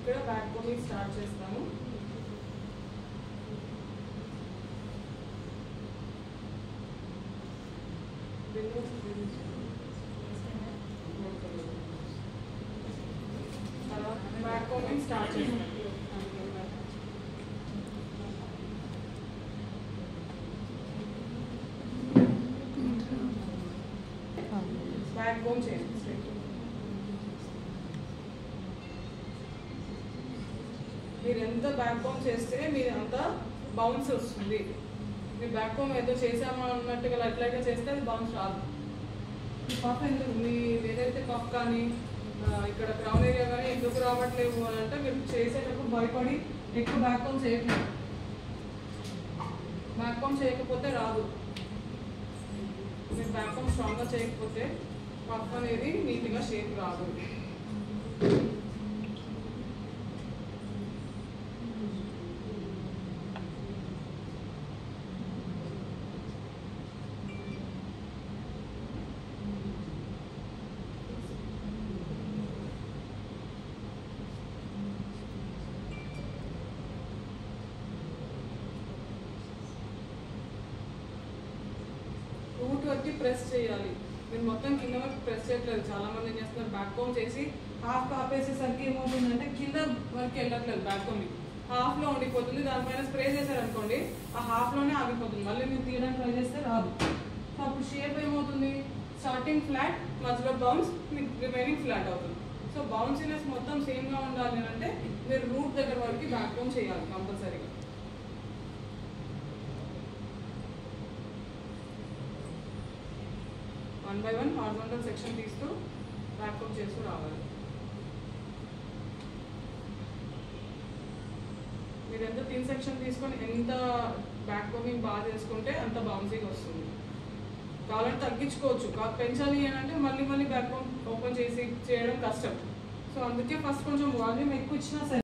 ఇక్కడ back combing start చేస్తాము. Back combing start చేస్తాము. బ్యాక్ కోమ్ చేయండి. మీరు ఎంత బ్యాక్ కోమ్ చేస్తే మీరు అంత బౌన్స్ వస్తుంది. మీరు బ్యాక్ కోమ్ ఏదో చేసామా అన్నట్టుగా అట్లాగే చేస్తే అది బౌన్స్ రాదు. ఈ పఫ్ ఎందుకు మీ ఏదైతే పఫ్ కానీ ఇక్కడ క్రౌన్ ఏరియా కానీ ఎందుకు రావట్లేవు అని అంటే మీరు చేసేటప్పుడు భయపడి ఎక్కువ బ్యాక్ కోమ్ చేయట్లేదు. బ్యాక్ కోమ్ చేయకపోతే రాదు. మీరు బ్యాక్ కోమ్ స్ట్రాంగ్గా చేయకపోతే పఫ్ అనేది నీట్గా షేప్ రాదు. రూట్ వరకు ప్రెస్ చేయాలి. మీరు మొత్తం కింద వరకు ప్రెస్ చేయట్లేదు. చాలా మంది ఏం చేస్తున్నారు, బ్యాక్ కోమ్ చేసి హాఫ్ ఆపేసేసరికి ఏమవుతుందంటే కింద వరకు వెళ్ళట్లేదు. బ్యాక్ కోమ్ హాఫ్లో ఉండిపోతుంది. దానిపైన స్ప్రే చేశారనుకోండి ఆ హాఫ్లోనే ఆగిపోతుంది. మళ్ళీ మీరు తీయడానికి ట్రై చేస్తే రాదు. సో అప్పుడు షేప్ ఏమవుతుంది, స్టార్టింగ్ ఫ్లాట్, మధ్యలో బౌన్స్, మీకు రిమైనింగ్ ఫ్లాట్ అవుతుంది. సో బౌన్సీనెస్ మొత్తం సేమ్గా ఉండాలి అంటే మీరు రూట్ దగ్గర వరకు బ్యాక్ కోమ్ చేయాలి కంపల్సరీగా. One by one horizontal section తీస్తూ బ్యాక్ కోమ్ చేస్తూ రావాలి. మీరు ఎంత థిన్ సెక్షన్ తీసుకొని ఎంత బ్యాక్ కోమింగ్ బాగా చేసుకుంటే అంత బౌన్సింగ్ వస్తుంది. కావాలంటే తగ్గించుకోవచ్చు. పెంచాలి అని అంటే మళ్ళీ బ్యాక్ కోమ్ ఓపెన్ చేసి చేయడం కష్టం. సో అందుకే ఫస్ట్ కొంచెం వాల్యూమ్ ఎక్కువ ఇచ్చినా సరే